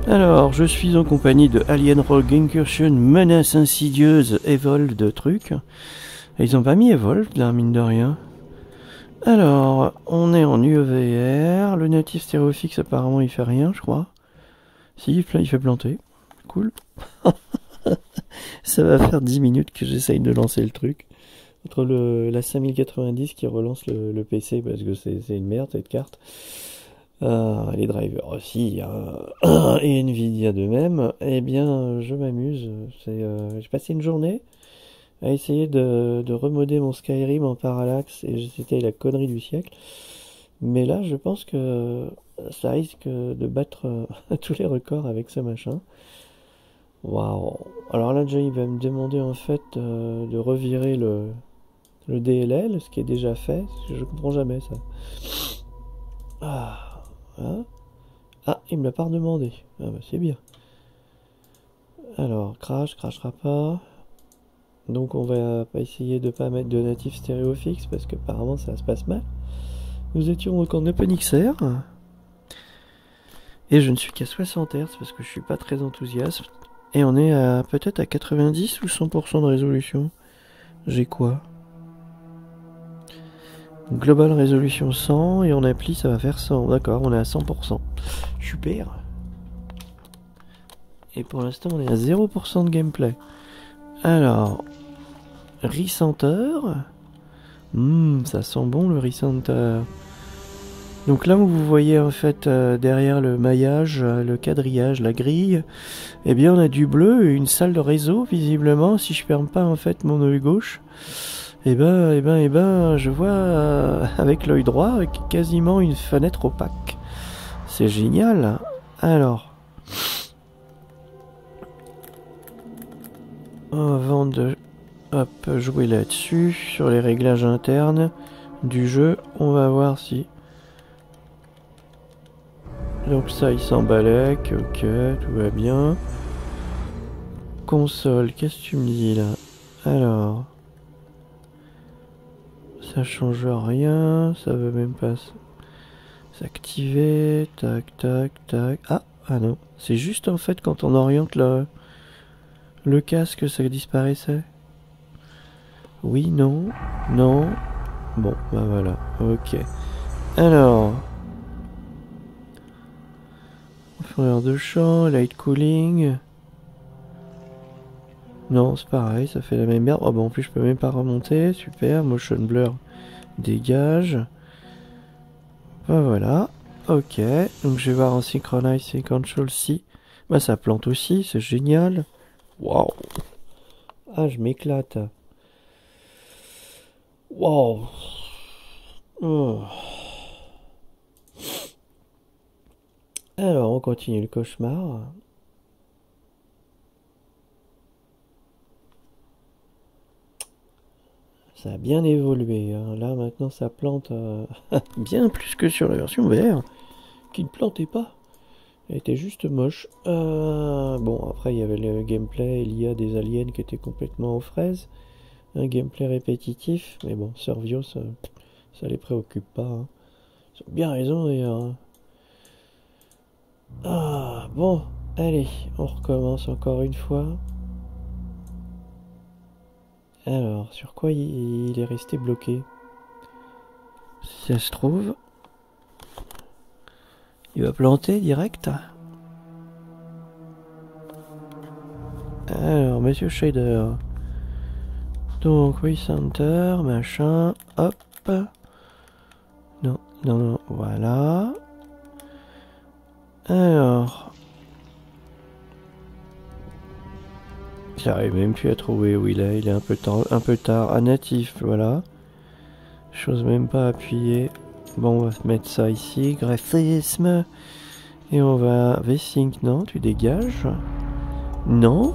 Alors, je suis en compagnie de Alien Rogue Incursion, menace insidieuse, Evolve de trucs. Et ils ont pas mis Evolve là, mine de rien. Alors, on est en UEVR, le natif stéréofix apparemment il fait rien, je crois. Si, il fait planter. Cool. Ça va faire 10 minutes que j'essaye de lancer le truc. Entre la 5090 qui relance le PC parce que c'est une merde cette carte. Les drivers aussi, et Nvidia de même, eh bien je m'amuse. J'ai passé une journée à essayer de remoder mon Skyrim en parallaxe et c'était la connerie du siècle. Mais là je pense que ça risque de battre tous les records avec ce machin. Waouh. Alors là déjà il va me demander en fait de revirer le DLL, ce qui est déjà fait, parce que je comprends jamais ça. Ah, il me l'a pas redemandé. Ah bah c'est bien. Alors, crachera pas. Donc on va pas essayer de pas mettre de natif stéréofix parce qu'apparemment ça se passe mal. Nous étions donc en OpenXR. Et je ne suis qu'à 60 Hz parce que je suis pas très enthousiaste. Et on est à peut-être à 90 ou 100% de résolution. J'ai quoi? Global résolution 100 et en appli ça va faire 100. D'accord, on est à 100%. Super. Et pour l'instant on est à 0% de gameplay. Alors, Recenter. Ça sent bon le Recenter. Donc là où vous voyez en fait derrière le maillage, le quadrillage, la grille, eh bien on a du bleu et une salle de réseau visiblement. Si je ferme pas en fait mon œil gauche, eh ben, je vois avec l'œil droit quasiment une fenêtre opaque. C'est génial. Alors, avant de jouer là-dessus, sur les réglages internes du jeu, on va voir si... Donc ça, il s'emballec, ok, tout va bien. Console, qu'est-ce que tu me dis là? Alors... Ça change rien, ça veut même pas s'activer, tac, tac, tac. Ah non, c'est juste en fait quand on oriente le casque, ça disparaissait. Oui, non, non. Bon, bah voilà, ok. Alors, configurateur de champ, light cooling. Non, c'est pareil, ça fait la même merde. Oh bah en plus je peux même pas remonter, super, motion blur dégage. Bah voilà, ok, donc je vais voir en synchronize sequential si. Bah ça plante aussi, c'est génial. Waouh. Ah je m'éclate. Waouh. Alors on continue le cauchemar. Ça a bien évolué, hein. Là maintenant ça plante bien plus que sur la version VR, qui ne plantait pas. Elle était juste moche. Bon après il y avait le gameplay, il y a des aliens qui étaient complètement aux fraises. Un gameplay répétitif, mais bon, Survio ça les préoccupe pas. Hein. Ils ont bien raison d'ailleurs. Hein. Bon, allez, on recommence encore une fois. Alors, sur quoi il est resté bloqué? Si ça se trouve, il va planter direct. Alors, Monsieur Shader. Donc, Recenter, machin, hop. Non, non, non, voilà. Alors... J'arrive même plus à trouver où il est un peu tard. À natif, voilà. J'ose même pas appuyer. Bon, on va mettre ça ici, graphisme. Et on va... V-Sync, non, tu dégages. Non.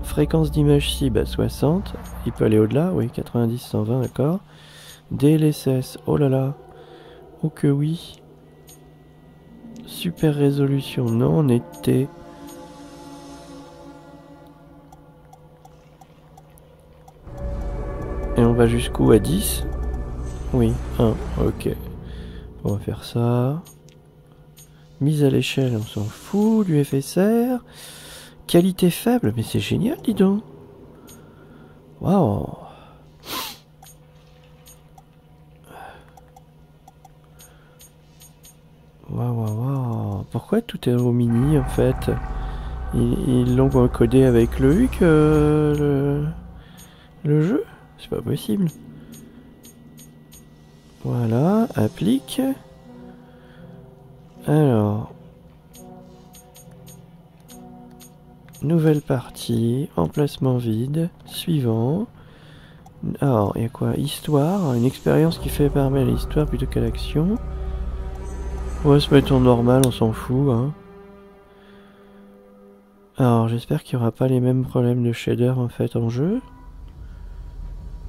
Fréquence d'image cible à 60. Il peut aller au-delà, oui, 90, 120, d'accord. DLSS, oh là là. Oh que oui. Super résolution, non, on était... Et on va jusqu'où? À 10? Oui, 1, ok. On va faire ça. Mise à l'échelle, on s'en fout. Du FSR. Qualité faible, mais c'est génial, dis donc. Waouh. Waouh. Pourquoi tout est au mini en fait? Ils l'ont codé avec le HUC, le jeu? C'est pas possible. Voilà, applique. Alors. Nouvelle partie, emplacement vide, suivant. Alors, il y a quoi? Histoire, une expérience qui fait permettre à l'histoire plutôt qu'à l'action. On va se mettre en normal, on s'en fout, hein. Alors, j'espère qu'il n'y aura pas les mêmes problèmes de shader en fait en jeu.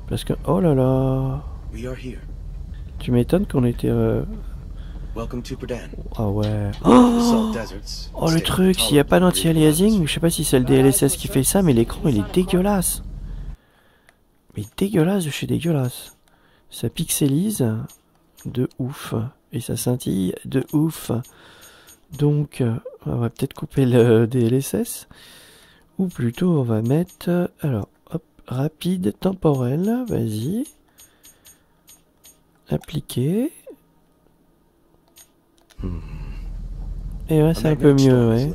Parce que, oh là là. Tu m'étonnes qu'on était... Ah ouais. Oh le truc, s'il n'y a pas d'anti-aliasing, je sais pas si c'est le DLSS qui fait ça, mais l'écran il est dégueulasse. Mais dégueulasse de chez dégueulasse. Ça pixelise de ouf. Et ça scintille de ouf. Donc, on va peut-être couper le DLSS. Ou plutôt, on va mettre... Alors, hop, rapide, temporel, vas-y. Appliquer. Et là c'est un peu mieux, ouais.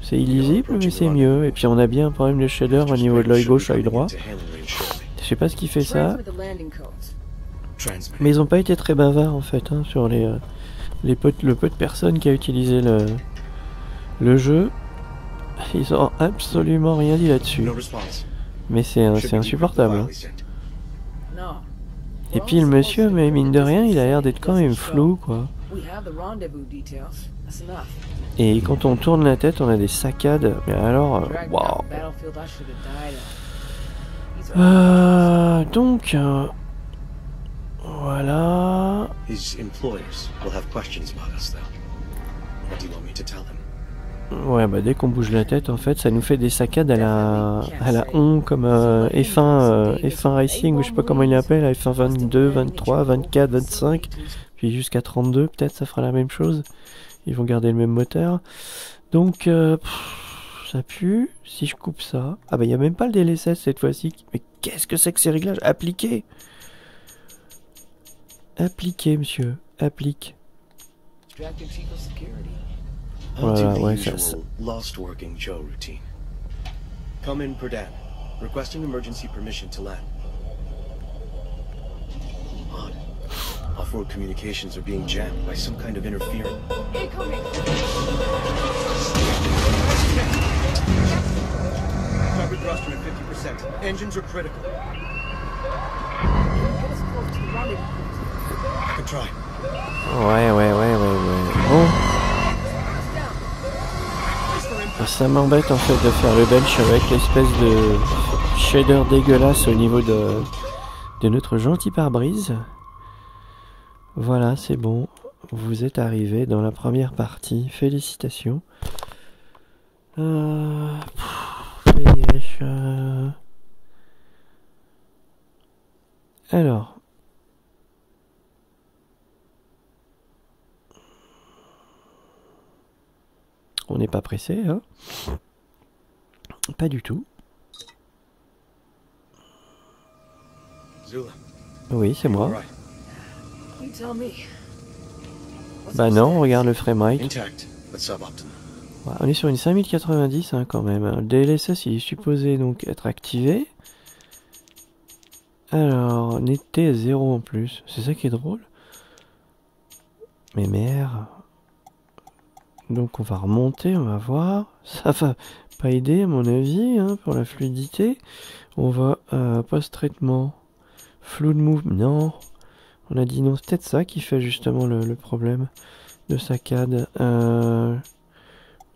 C'est illisible mais c'est mieux. Et puis on a bien un problème de shader au niveau de l'œil gauche, l'œil droit. Je sais pas ce qui fait ça. Mais ils ont pas été très bavards en fait, hein, sur le peu de personnes qui a utilisé le jeu. Ils ont absolument rien dit là-dessus. Mais c'est insupportable. Hein. Et puis le monsieur, mais mine de rien, il a l'air d'être quand même flou, quoi. Et quand on tourne la tête, on a des saccades. Mais alors, waouh. Donc, voilà. Ouais, bah dès qu'on bouge la tête, en fait, ça nous fait des saccades à la on comme F1 Racing, ou je sais pas comment il l'appelle, F1 22, 23, 24, 25, puis jusqu'à 32, peut-être ça fera la même chose. Ils vont garder le même moteur. Donc, ça pue. Si je coupe ça... Ah bah il n'y a même pas le DLSS cette fois-ci. Mais qu'est-ce que c'est que ces réglages? Appliquez. Appliquez, monsieur. Applique. Voilà, ouais, ça... Lost working Joe routine. Come in, Perdan. Requesting emergency permission to land. Odd. Off-road communications are being jammed by some kind of interference. Incoming! Starboard thruster at 50%. Engines are critical. Get us close to the rendezvous. Good try. Ouais. Bon. Ça m'embête en fait de faire le bench avec l'espèce de shader dégueulasse au niveau de notre gentil pare-brise. Voilà, c'est bon. Vous êtes arrivé dans la première partie. Félicitations. Alors. On n'est pas pressé, hein? Pas du tout. Oui, c'est moi. Bah non, on regarde le framerate. Ouais, on est sur une 5090 hein, quand même. Le DLSS il est supposé donc être activé. Alors, on était à 0 en plus. C'est ça qui est drôle. Mais merde. Donc on va remonter, on va voir. Ça va pas aider à mon avis hein, pour la fluidité. On va post-traitement. Fluid move, non. On a dit non, c'est peut-être ça qui fait justement le problème de saccade. On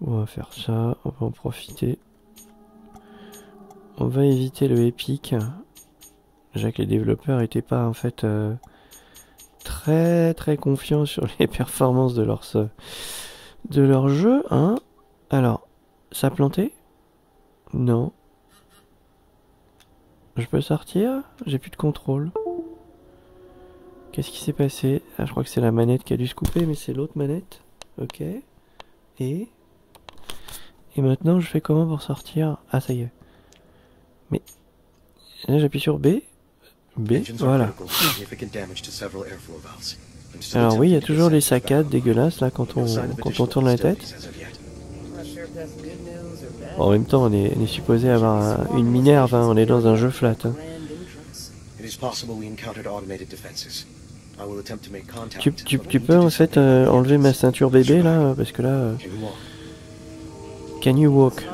va faire ça, on va en profiter. On va éviter le Epic. Déjà que les développeurs n'étaient pas en fait très confiants sur les performances de leur jeu, hein. Alors, ça a planté? Non. Je peux sortir? J'ai plus de contrôle. Qu'est-ce qui s'est passé? Ah, je crois que c'est la manette qui a dû se couper, mais c'est l'autre manette. Ok. Et maintenant, je fais comment pour sortir? Ah, ça y est. Mais là, j'appuie sur B. B, voilà. Alors oui, il y a toujours les saccades dégueulasses là quand on tourne la tête. Bon, en même temps, on est supposé avoir une Minerve, hein, on est dans un jeu flat. Hein. Tu peux en fait enlever ma ceinture bébé là, parce que là... Can you walk?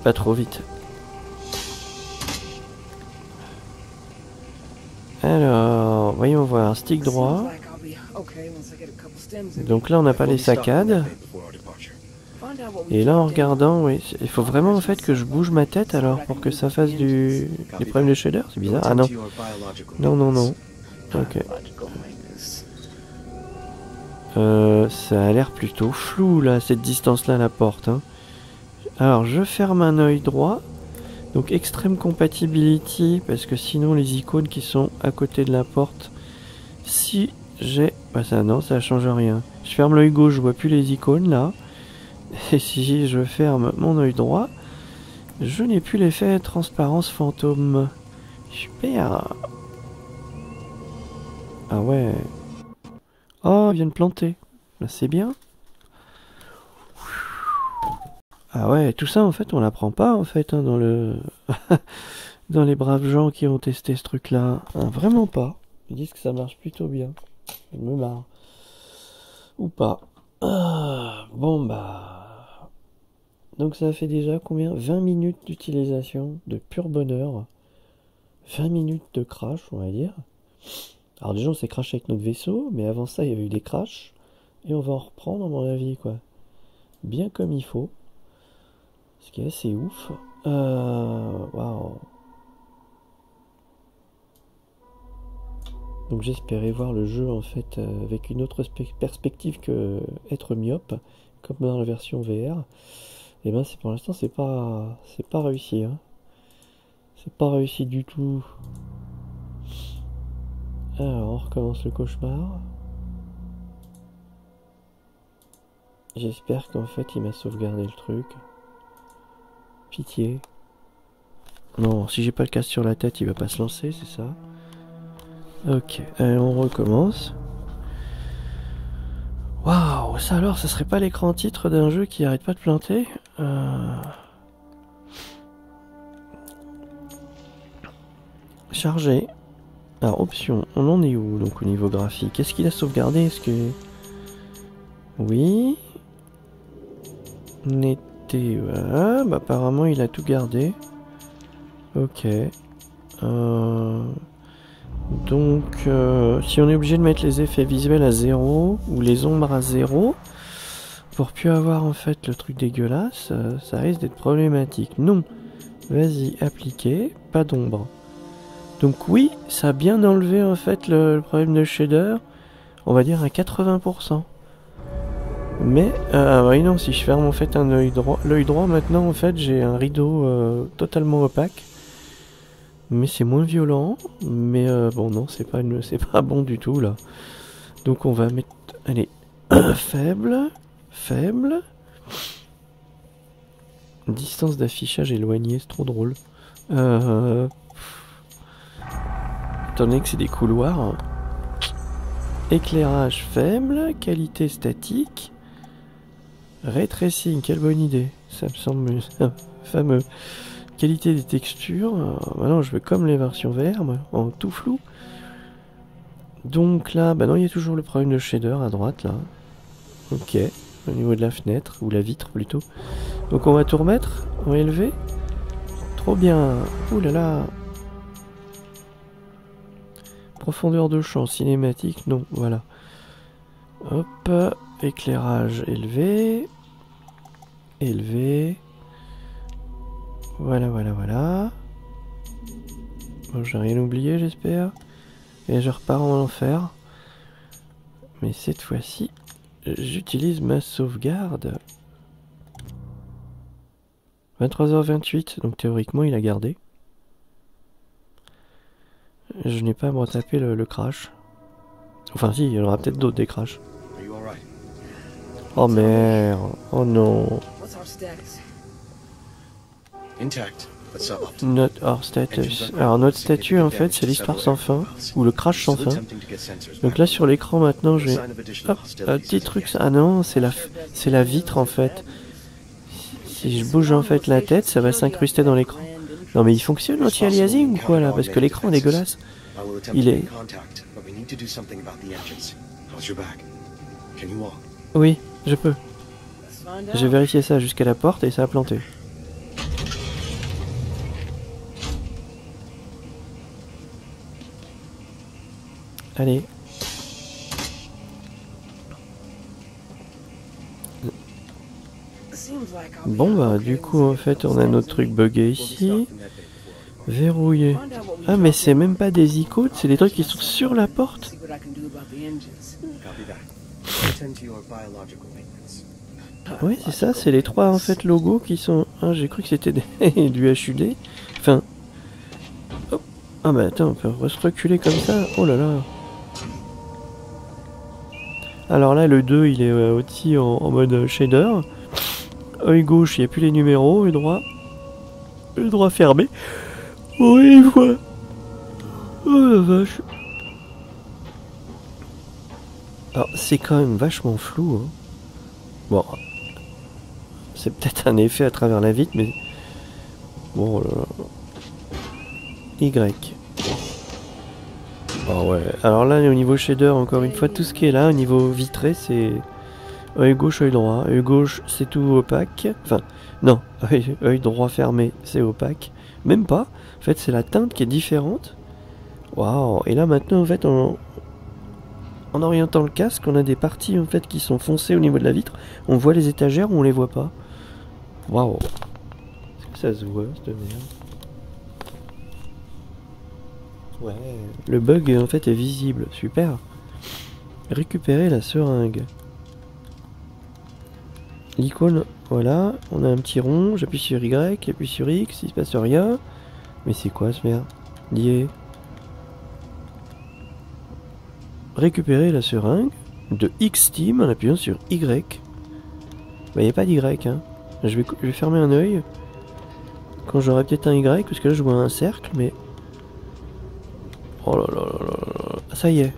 Pas trop vite. Alors, voyons voir, stick droit. Donc là, on n'a pas les saccades. Et là, en regardant, oui, il faut vraiment en fait que je bouge ma tête alors pour que ça fasse des problèmes de shader. C'est bizarre. Ah non. Non. Ok. Ça a l'air plutôt flou là, cette distance-là à la porte. Hein. Alors, je ferme un œil droit. Donc Extreme Compatibility, parce que sinon les icônes qui sont à côté de la porte, si j'ai... Bah ça non, ça change rien. Je ferme l'œil gauche, je vois plus les icônes là. Et si je ferme mon œil droit, je n'ai plus l'effet transparence fantôme. Super. Ah ouais. Oh, il vient de planter. Là c'est bien. Ah ouais, tout ça en fait on l'apprend pas en fait hein, dans le dans les braves gens qui ont testé ce truc là. Hein, vraiment pas. Ils disent que ça marche plutôt bien. Je me marre. Ou pas. Ah, bon bah. Donc ça fait déjà combien? 20 minutes d'utilisation de pur bonheur. 20 minutes de crash on va dire. Alors déjà on s'est crashé avec notre vaisseau, mais avant ça il y avait eu des crashs. Et on va en reprendre à mon avis quoi. Bien comme il faut. Ce qui est assez ouf. Waouh. Donc j'espérais voir le jeu en fait avec une autre perspective que être myope, comme dans la version VR. Et ben pour l'instant c'est pas réussi. Hein. C'est pas réussi du tout. Alors on recommence le cauchemar. J'espère qu'en fait il m'a sauvegardé le truc. Pitié. Non, si j'ai pas le casque sur la tête, il va pas se lancer, c'est ça? Ok, allez, on recommence. Waouh, ça alors, ça serait pas l'écran titre d'un jeu qui arrête pas de planter? Charger. Alors, option, on en est où donc au niveau graphique? Est-ce qu'il a sauvegardé? Est-ce que... Oui. Netté, voilà. Bah, apparemment, il a tout gardé. Ok. Donc, si on est obligé de mettre les effets visuels à 0 ou les ombres à 0 pour plus avoir en fait le truc dégueulasse, ça risque d'être problématique. Non, vas-y, appliquer, pas d'ombre. Donc oui, ça a bien enlevé en fait le problème de shader, on va dire à 80%. Mais, oui non, si je ferme en fait un œil droit, l'œil droit maintenant en fait j'ai un rideau totalement opaque. Mais c'est moins violent, mais bon non, c'est pas bon du tout là. Donc on va mettre, allez, faible, distance d'affichage éloignée, c'est trop drôle. Étant donné que c'est des couloirs, hein. Éclairage faible, qualité statique, ray tracing, quelle bonne idée, ça me semble fameux. Qualité des textures, maintenant je veux comme les versions VR, en tout flou. Donc là, bah non, il y a toujours le problème de shader à droite là. Ok, au niveau de la fenêtre, ou la vitre plutôt. Donc on va tout remettre, on va élever. Trop bien, ouh là là. Profondeur de champ, cinématique, non, voilà. Hop, éclairage élevé. Élevé. Voilà. Bon, j'ai rien oublié, j'espère. Et je repars en enfer. Mais cette fois-ci, j'utilise ma sauvegarde. 23h28, donc théoriquement, il a gardé. je n'ai pas à me retaper le crash. Enfin si, il y en aura peut-être d'autres des crashs. Are you alright? Oh merde, oh non. What's our status? Intact, but suboptimal. Notre hors status. Alors notre statut en fait c'est l'histoire sans fin, ou le crash sans fin. Donc là sur l'écran maintenant j'ai... Hop, un petit truc, ah non, c'est la vitre en fait. Si je bouge en fait la tête, ça va s'incruster dans l'écran. Non mais il fonctionne l'anti-aliasing ou quoi là? Parce que l'écran est dégueulasse. Il est... Oui, je peux. Let's find J'ai out. vérifié ça jusqu'à la porte et ça a planté. Allez. Seems like I'll be Bon bah okay du in coup en this fait on a notre truc buggé ici. Verrouillé. Find out what we Ah can mais do. c'est même pas des icônes, c'est des trucs qui sont sur la porte. See what I can do about the engines. Copy that. Attend to your biological maintenance. Oui c'est ça, c'est les trois en fait logos qui sont... Ah j'ai cru que c'était du HUD. Enfin... Hop. Ah bah attends, on peut se reculer comme ça. Oh là là. Alors là le 2 il est aussi en mode shader. Œil gauche il n'y a plus les numéros, œil droit... Le droit fermé. Oui, voilà. Oh la vache. Alors, c'est quand même vachement flou. Hein. Bon. C'est peut-être un effet à travers la vitre, mais... Bon, là. Y. Ah ouais. Alors là, au niveau shader, encore une fois, tout ce qui est là, au niveau vitré, c'est... Œil gauche, œil droit. Œil gauche, c'est tout opaque. Enfin, non. Œil droit fermé, c'est opaque. Même pas. En fait, c'est la teinte qui est différente. Waouh. Et là, maintenant, en fait, en orientant le casque, on a des parties, en fait, qui sont foncées au niveau de la vitre. On voit les étagères ou on les voit pas. Waouh. Est-ce que ça se voit, cette merde? Ouais. Le bug, en fait, est visible. Super. Récupérer la seringue. L'icône, voilà, on a un petit rond, j'appuie sur Y, j'appuie sur X, il se passe rien. Mais c'est quoi ce merde? Lié. Récupérer la seringue de X-Team en appuyant sur Y. Bah y a pas d'Y, hein. Je vais fermer un œil. Quand j'aurai peut-être un Y, parce que là je vois un cercle, mais... Oh là là là là là, ça y est.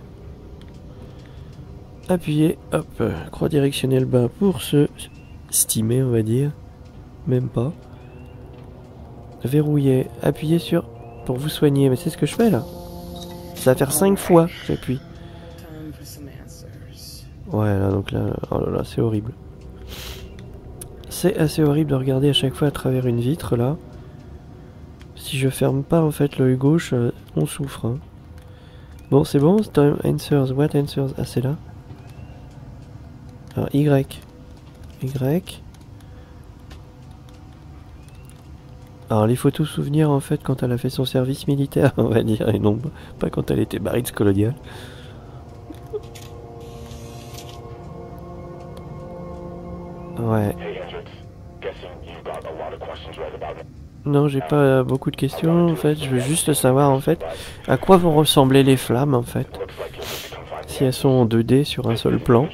Appuyez, hop, croix directionnelle bas pour se steamer, on va dire. Même pas. Verrouiller, appuyez sur pour vous soigner. Mais c'est ce que je fais là. Ça va faire 5 fois que j'appuie. Time for some answers. Ouais, là, donc là, oh là là, c'est horrible. C'est assez horrible de regarder à chaque fois à travers une vitre là. Si je ferme pas en fait l'œil gauche, on souffre. Hein. Bon, c'est bon, time answers, what answers? Ah, c'est là. Alors, Y. Y. Alors, les photos souvenirs, en fait, quand elle a fait son service militaire, on va dire, et non pas quand elle était bariste coloniale. Ouais. Non, j'ai pas beaucoup de questions, en fait. Je veux juste savoir, en fait, à quoi vont ressembler les flammes, en fait. Si elles sont en 2D sur un seul plan.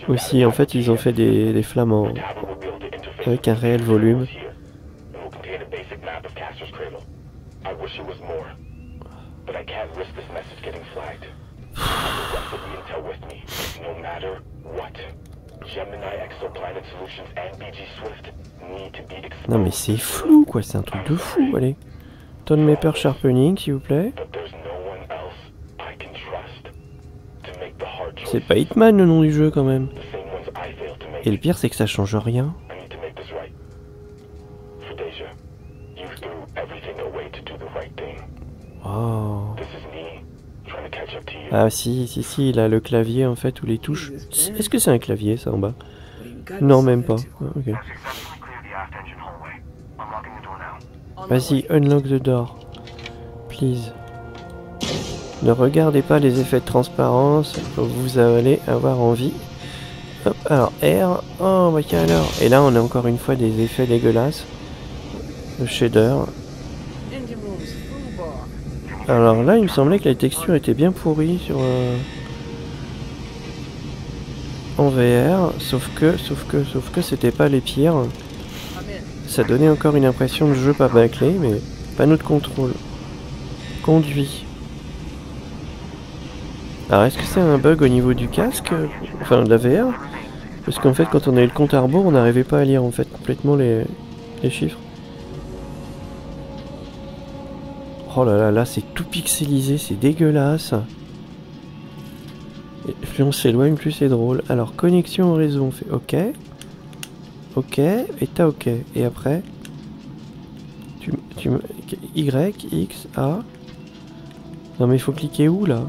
Ou si, en fait, ils ont fait des flammes avec un réel volume. Non mais c'est flou quoi, c'est un truc de fou, allez. Tonemaper Sharpening s'il vous plaît. C'est pas Hitman le nom du jeu quand même. Et le pire c'est que ça change rien. Oh. Ah si, il a le clavier en fait ou les touches. Est-ce que c'est un clavier ça en bas? Non même pas. Ah, ok. Vas-y, unlock the door. Please. Ne regardez pas les effets de transparence, vous allez avoir envie. Hop, alors R. Oh bah tiens alors. Et là on a encore une fois des effets dégueulasses. Le shader. Engine room is full bar. Alors là, il me semblait que la texture était bien pourrie sur en VR, sauf que c'était pas les pires. I'm in. Ça donnait encore une impression de jeu pas bâclé, mais panneau de contrôle. Conduit. Alors est-ce que c'est un bug au niveau du casque, enfin de la VR? Parce qu'en fait quand on avait le compte à rebours, on n'arrivait pas à lire en fait complètement les chiffres. Oh là là, là c'est tout pixelisé, c'est dégueulasse. Et plus on s'éloigne, plus c'est drôle. Alors connexion au réseau, on fait OK. OK, et t'as OK. Et après Y, X, A. Non mais il faut cliquer où là?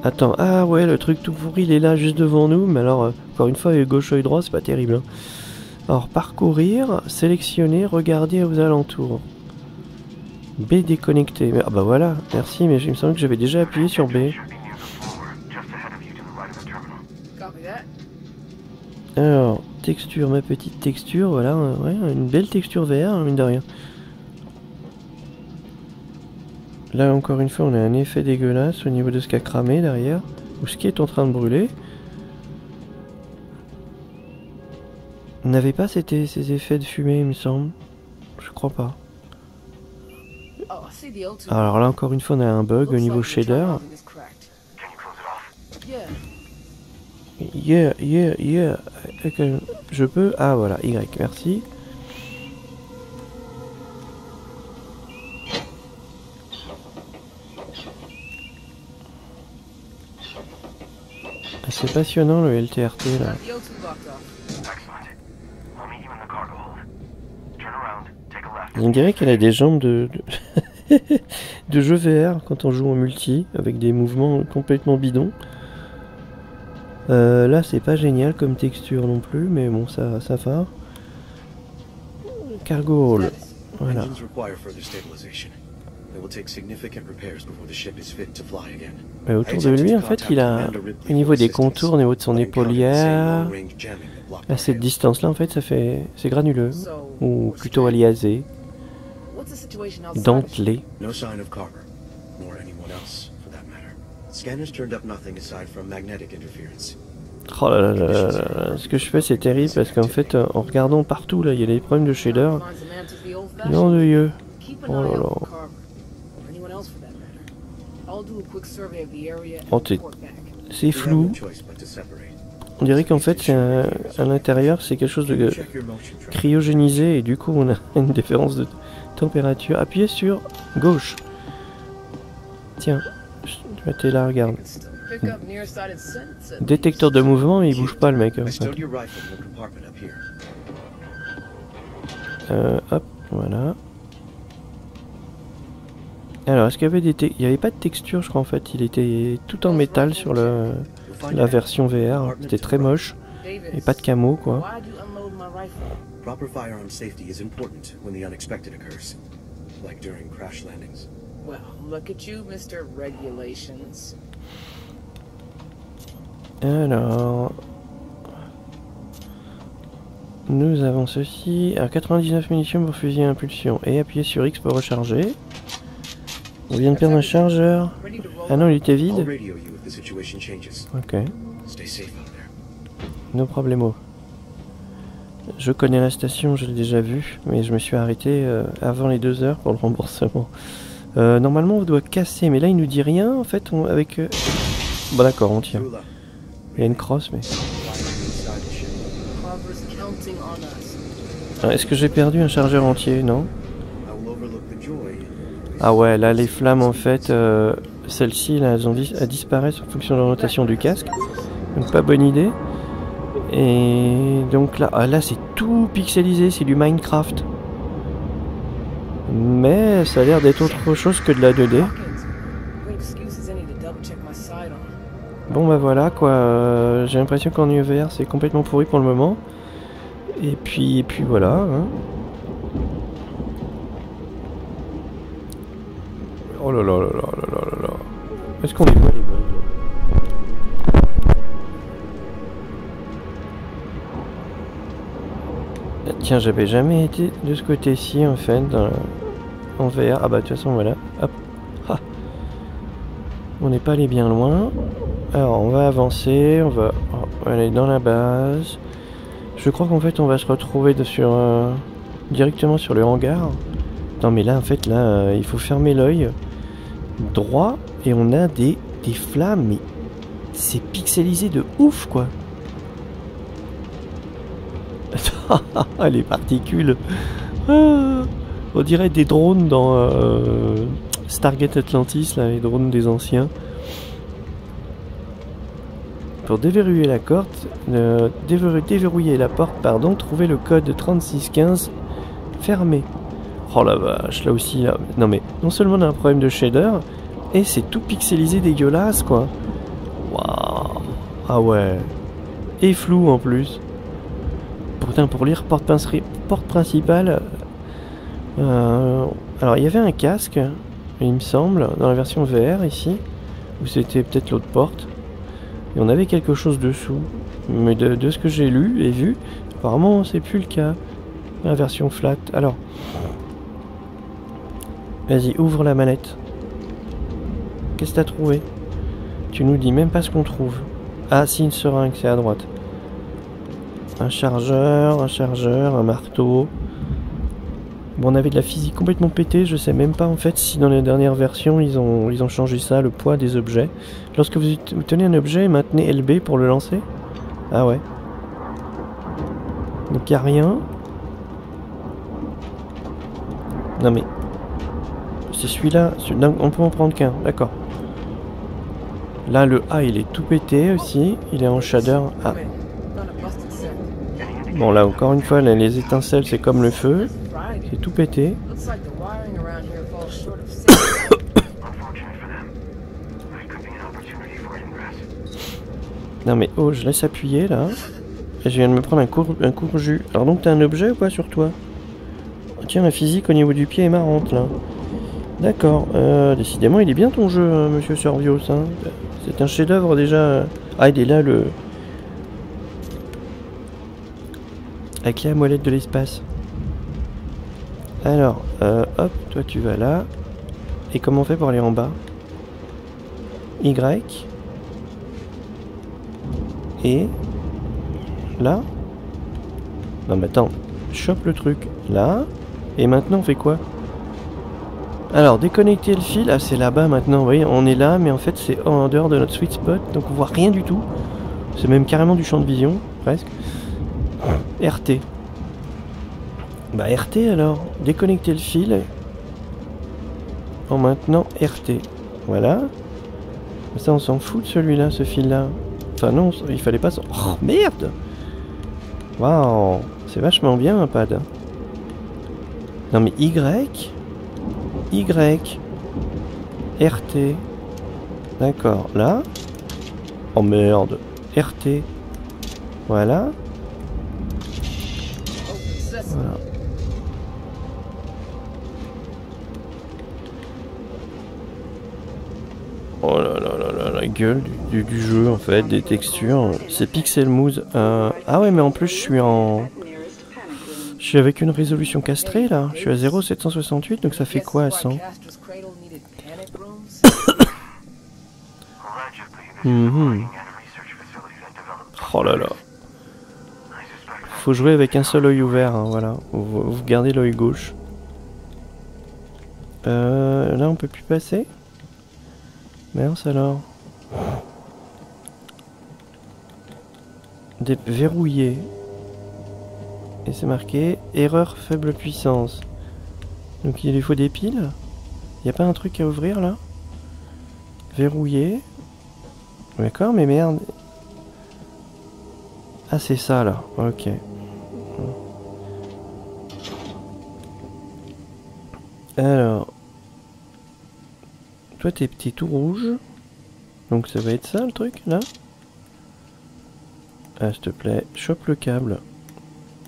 Attends, ah ouais, le truc tout pourri, il est là juste devant nous, mais alors, encore une fois, avec gauche et droit, c'est pas terrible. Hein. Alors, parcourir, sélectionner, regarder aux alentours. B déconnecté. Ah bah voilà, merci, mais il me semble que j'avais déjà appuyé sur B. Copy that. Alors, texture, ma petite texture, voilà, ouais, une belle texture VR, mine de rien. Là, encore une fois, on a un effet dégueulasse au niveau de ce qui a cramé derrière, ou ce qui est en train de brûler. On n'avait pas ces effets de fumée, il me semble. Je crois pas. Oh, I see the O2. Alors là, encore une fois, on a un bug au Looks niveau like the shader. terminology is cracked. Yeah. Yeah. Ok, je peux... Ah, voilà, Y, merci. C'est passionnant le LTRT là. Got the O2 locked off. On dirait qu'elle a des jambes de jeu VR quand on joue en multi, avec des mouvements complètement bidons. Là c'est pas génial comme texture non plus, mais bon ça va. Cargo hall, voilà. Engines require further stabilization. They will take significant repairs before the ship is fit to fly again. Mais autour de lui en fait il a, au niveau des contours, au niveau de son épaulière, à cette distance là en fait ça fait, c'est granuleux, ou plutôt aliasé, What's the situation outside? dentelé. No sign of Carver, nor anyone else, for that matter. Scanners turned up nothing aside from magnetic interference. Oh là là là là là, ce que je fais c'est terrible parce qu'en fait en regardant partout là il y a des problèmes de shader. Finds the man to the old-fashioned. Non de Dieu. Keep an Oh eye là out là. for Carver, or anyone else for that matter. I'll do a quick survey of the area Oh, and t'es- report back. C'est We have flou. no choice but to separate. On dirait qu'en fait c'est à l'intérieur c'est quelque chose de Check your motion track. cryogénisé et du coup on a une différence de température. Appuyez sur gauche. Tiens, t'es là, regarde. Pick up nearsighted sense at Détecteur de mouvement, il bouge pas le mec. I Hein. stowed your rifle in the compartment up here. Hop, voilà. Alors, est-ce qu'il y avait il y avait pas de texture, je crois en fait. Il était tout en métal sur We'll find la out. version VR. C'était très moche et pas de camo quoi. Why'd you unload my rifle? Proper firearm safety is important when the unexpected occurs, like during crash landings. Well, look at you, Mr. Regulations. Alors, nous avons ceci. Alors, 99 munitions pour fusil à impulsion et appuyez sur X pour recharger. On vient de perdre un chargeur. Ready to roll? Ah non, il était I'll vide. radio you if the situation changes. Ok, Stay safe out there. no problemo. Je connais la station, je l'ai déjà vue, mais je me suis arrêté avant les 2 heures pour le remboursement. Normalement, on doit casser, mais là, il nous dit rien en fait. Avec. Bon, d'accord, on tient. Lula, Il y a une crosse, mais. inside the ship. Carver's counting on us. Ah, est-ce que j'ai perdu un chargeur entier? Non. I will overlook the joy. Ah ouais, là les flammes en fait, celles-ci là, elles disparaissent en fonction de l'orientation du casque. Donc pas bonne idée. Et donc là, là c'est tout pixelisé, c'est du Minecraft. Mais ça a l'air d'être autre chose que de la 2D. Hawkins, great excuse as any to double check my sidearm. Bon bah voilà quoi, j'ai l'impression qu'en UVR c'est complètement pourri pour le moment. Et puis voilà. Hein. Oh là là là là là là là là. Est-ce qu'on les voit les bugs là? Tiens, j'avais jamais été de ce côté-ci en fait, en VR. Ah bah de toute façon voilà. Hop. Ah. On n'est pas allé bien loin. Alors on va avancer, on va aller dans la base. Je crois qu'en fait on va se retrouver directement sur le hangar. Non mais là en fait là il faut fermer l'œil droit et on a des flammes, mais c'est pixelisé de ouf quoi. Les particules. Ah, on dirait des drones dans Stargate Atlantis, là, les drones des anciens. Pour déverrouiller la déverrouiller la porte, pardon, trouvez le code 3615 fermé. Oh la vache, là aussi, là. Non mais, non seulement on a un problème de shader, et c'est tout pixelisé dégueulasse, quoi. Waouh. Ah ouais. Et flou en plus. Pourtant, pour lire porte principale, alors il y avait un casque, il me semble, dans la version VR ici, ou c'était peut-être l'autre porte, et on avait quelque chose dessous. Mais de ce que j'ai lu et vu, apparemment c'est plus le cas. La version flat. Alors, vas-y, ouvre la mallette. Qu'est-ce que t'as trouvé? Tu nous dis même pas ce qu'on trouve. Ah, si, une seringue, c'est à droite. Un chargeur, un marteau. Bon, on avait de la physique complètement pétée, je sais même pas en fait si dans les dernières versions ils ont changé ça, le poids des objets. Lorsque vous tenez un objet, maintenez LB pour le lancer. Ah ouais. Donc il n'y a rien. Non mais... C'est celui-là, on peut en prendre qu'un, d'accord. Là le A il est tout pété aussi, il est en shader. Ah. Bon là encore une fois, là, les étincelles c'est comme le feu. C'est tout pété. Non mais oh, je laisse appuyer là. Et je viens de me prendre un court jus. Alors donc t'as un objet ou pas sur toi? Tiens, la physique au niveau du pied est marrante là. D'accord. Décidément il est bien ton jeu, hein, monsieur Survios. Hein. C'est un chef d'œuvre déjà. Ah il est là le... Avec la molette de l'espace. Alors, hop, toi tu vas là. Et comment on fait pour aller en bas? Y. Et... Là. Non mais attends, chope le truc. Là. Et maintenant on fait quoi? Alors, déconnecter le fil. Ah, c'est là-bas maintenant, vous voyez, on est là, mais en fait c'est en dehors de notre sweet spot. Donc on voit rien du tout. C'est même carrément du champ de vision, presque. RT. Bah RT alors, déconnecter le fil en maintenant RT. Voilà. Ça on s'en fout de celui-là, ce fil-là. Enfin non, il fallait pas... Oh merde. Waouh, c'est vachement bien un pad. Non mais Y. RT. D'accord, là. Oh merde. RT. Voilà. Voilà. Oh là là là là, la gueule du jeu en fait, des textures, c'est Pixel Moose. Ah ouais mais en plus je suis avec une résolution castrée là, je suis à 0,768 donc ça fait quoi à 100? Oh là là. Faut jouer avec un seul œil ouvert, hein, voilà. Vous gardez l'œil gauche. Là on peut plus passer? Mince alors. Verrouillé. Et c'est marqué erreur faible puissance. Donc il lui faut des piles. Y a pas un truc à ouvrir là? Verrouillé. D'accord, mais merde. Ah c'est ça là, ok. Alors. Toi t'es tout rouge. Donc ça va être ça le truc là. Ah s'il te plaît, chope le câble.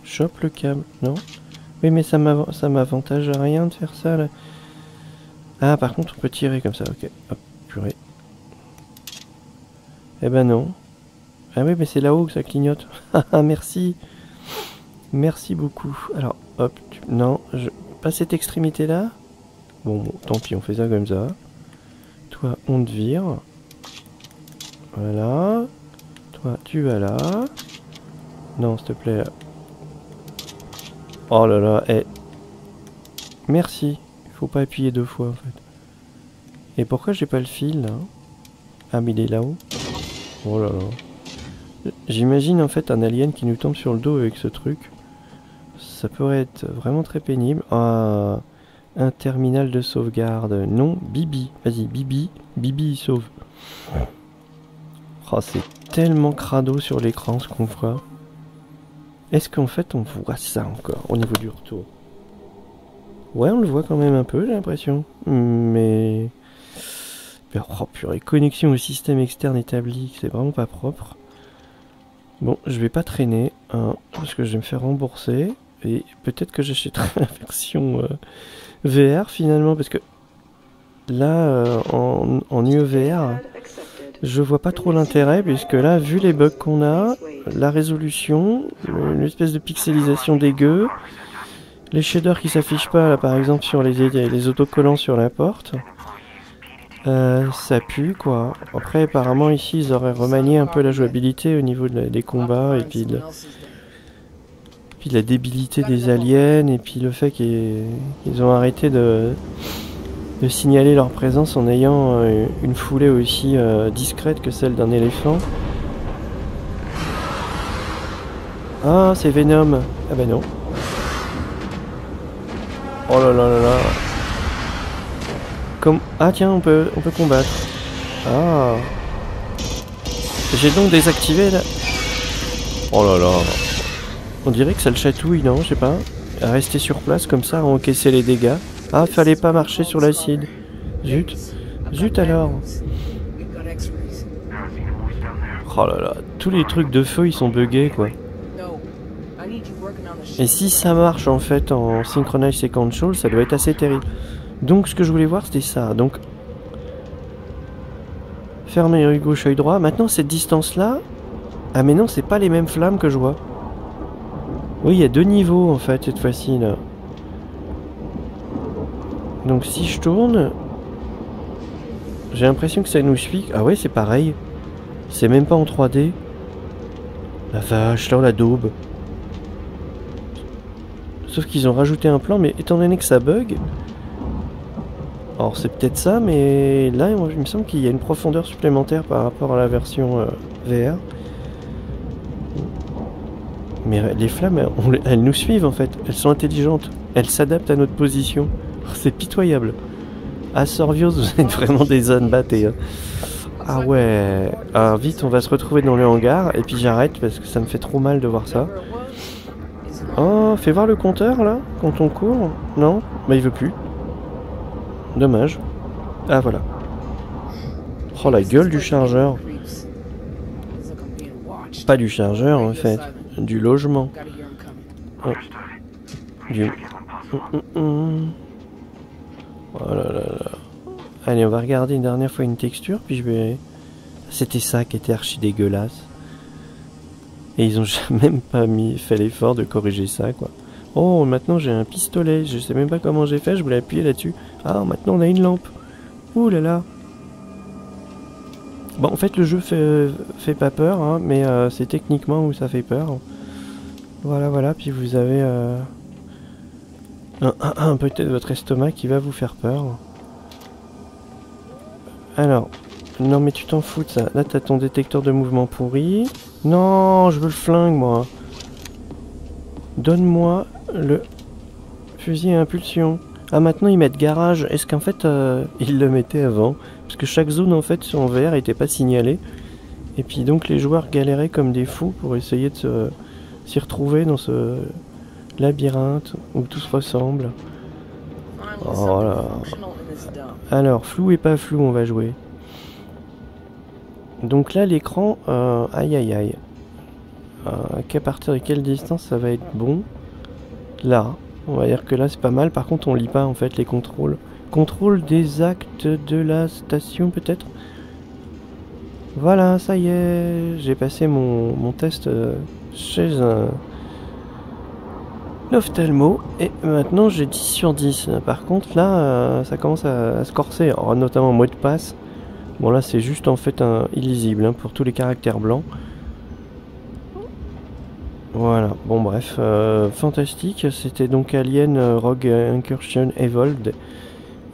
Chope le câble, non? Oui mais ça m'avantage à rien de faire ça là. Ah par contre on peut tirer comme ça, ok. Hop, purée. Eh ben non. Ah oui mais c'est là-haut que ça clignote. Ah merci. Merci beaucoup. Alors hop, non, pas cette extrémité là. Bon, tant pis, on fait ça comme ça. Toi, on te vire. Voilà. Toi, tu vas là. Non, s'il te plaît. Oh là là, merci. Il faut pas appuyer 2 fois, en fait. Et pourquoi j'ai pas le fil, là? Ah, mais il est là-haut. Oh là là. J'imagine, en fait, un alien qui nous tombe sur le dos avec ce truc. Ça pourrait être vraiment très pénible. Ah, un terminal de sauvegarde. Non, Bibi. Vas-y, Bibi. Bibi, il sauve. Oh, c'est tellement crado sur l'écran, ce qu'on voit. Est-ce qu'en fait, on voit ça encore, au niveau du retour? Ouais, on le voit quand même un peu, j'ai l'impression. Mais... Oh purée, connexion au système externe établi, c'est vraiment pas propre. Bon, je vais pas traîner, hein, parce que je vais me faire rembourser. Et peut-être que j'achèterai la version VR finalement, parce que là, en UEVR, je vois pas trop l'intérêt, puisque là, vu les bugs qu'on a, la résolution, une espèce de pixelisation dégueu, les shaders qui s'affichent pas, là par exemple sur les autocollants sur la porte, ça pue quoi. Après apparemment ici ils auraient remanié un peu la jouabilité au niveau des combats, et puis de la débilité des aliens, et puis le fait qu'ils ont arrêté de signaler leur présence en ayant une foulée aussi discrète que celle d'un éléphant. Ah, c'est Venom. Ah bah non. Oh là là là là. Ah tiens, on peut combattre. Ah. J'ai donc désactivé là. Oh là là. On dirait que ça le chatouille, non? Je sais pas. À rester sur place comme ça, à encaisser les dégâts. Ah, fallait pas marcher sur l'acide. Zut. Zut alors. Oh là là. Tous les trucs de feu, ils sont buggés, quoi. Et si ça marche, en fait, en Synchronized Sequential, ça doit être assez terrible. Donc, ce que je voulais voir, c'était ça. Donc, fermer œil gauche, œil droit. Maintenant, cette distance-là... Ah, mais non, c'est pas les mêmes flammes que je vois. Oui, il y a 2 niveaux, en fait, cette fois-ci, là. Donc si je tourne, j'ai l'impression que ça nous suit. Ah ouais, c'est pareil. C'est même pas en 3D. La vache, là on la daube. Sauf qu'ils ont rajouté un plan, mais étant donné que ça bug... Alors c'est peut-être ça, mais là il me semble qu'il y a une profondeur supplémentaire par rapport à la version VR. Mais les flammes, elles nous suivent en fait. Elles sont intelligentes. Elles s'adaptent à notre position. C'est pitoyable. À Sorvios, vous êtes vraiment des ânes battés. Hein. Ah ouais. Alors vite, on va se retrouver dans le hangar. Et puis j'arrête parce que ça me fait trop mal de voir ça. Oh, fais voir le compteur là, quand on court. Non, bah il veut plus. Dommage. Ah voilà. Oh la gueule du chargeur. Pas du chargeur en fait. Du logement. Oh. Du... Oh là là là. Allez, on va regarder une dernière fois une texture, puis je vais... C'était ça qui était archi dégueulasse. Et ils ont même pas fait l'effort de corriger ça, quoi. Oh, maintenant j'ai un pistolet. Je sais même pas comment j'ai fait, je voulais appuyer là-dessus. Ah, maintenant on a une lampe. Ouh là là. Bon, en fait, le jeu fait pas peur, hein, mais c'est techniquement où ça fait peur. Voilà, voilà, puis vous avez... peut-être votre estomac qui va vous faire peur. Alors, non mais tu t'en fous de ça. Là t'as ton détecteur de mouvement pourri. Non, je veux le flingue moi. Donne-moi le fusil à impulsion. Ah maintenant ils mettent garage. Est-ce qu'en fait ils le mettaient avant? Parce que chaque zone en fait en VR était pas signalée. Et puis donc les joueurs galéraient comme des fous pour essayer de s'y retrouver dans ce labyrinthe où tout se ressemble. Oh là. Alors, flou et pas flou, on va jouer. Donc là, l'écran, aïe aïe aïe. Qu'à partir de quelle distance ça va être bon? Là, on va dire que là c'est pas mal. Par contre, on lit pas en fait les contrôles. Contrôle des actes de la station peut-être. Voilà, ça y est, j'ai passé mon test chez l'ophtalmo, et maintenant j'ai 10 sur 10. Par contre là, ça commence à se corser, alors, notamment mot de passe. Bon là c'est juste en fait illisible hein, pour tous les caractères blancs. Voilà, bon bref, fantastique, c'était donc Alien Rogue Incursion Evolved.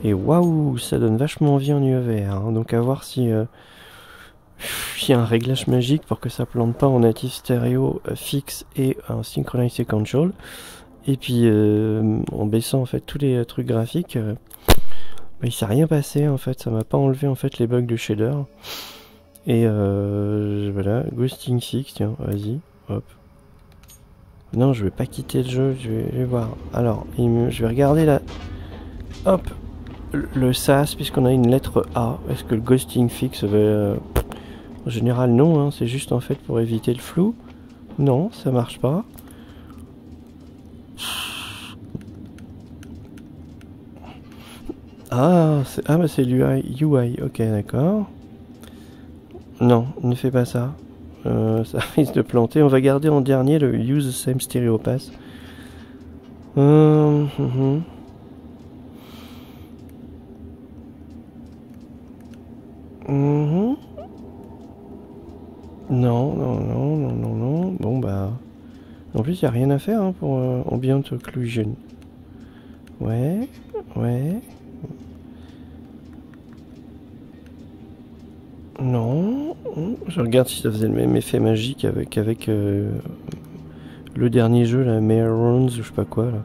Et waouh, ça donne vachement envie en UEVR, hein. Donc à voir si il y a un réglage magique pour que ça plante pas en native stéréo fixe et en synchronized control. Et puis en baissant en fait tous les trucs graphiques, il s'est rien passé en fait, ça m'a pas enlevé en fait les bugs de shader. Et voilà, Ghosting 6, tiens, vas-y, hop. Non, je vais pas quitter le jeu, je vais voir. Alors, je vais regarder là. Hop, le SAS, puisqu'on a une lettre A. Est-ce que le ghosting fixe veut... En général, non, hein, c'est juste en fait pour éviter le flou. Non, ça marche pas. Ah, bah c'est l'UI, ok, d'accord. Non, ne fais pas ça. Ça risque de planter. On va garder en dernier le Use the Same Stereo Pass. Non, non. Bon bah... En plus, il n'y a rien à faire hein, pour Ambient Occlusion. Ouais. Non. Je regarde si ça faisait le même effet magique avec le dernier jeu, la Runes, ou je sais pas quoi, là.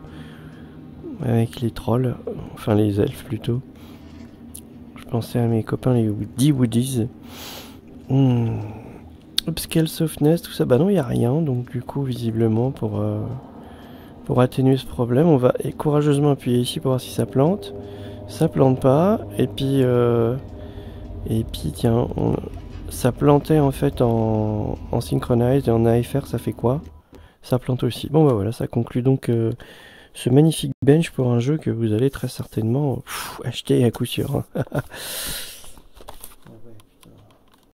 Avec les trolls, enfin les elfes plutôt. Je pensais à mes copains les Woodies. Upscale softness, tout ça, bah non, il n'y a rien, donc du coup, visiblement, pour atténuer ce problème, on va courageusement appuyer ici pour voir si ça plante. Ça plante pas, et puis tiens, ça plantait en fait en synchronized et en AFR, ça fait quoi? Ça plante aussi. Bon bah voilà, ça conclut donc ce magnifique bench pour un jeu que vous allez très certainement acheter à coup sûr.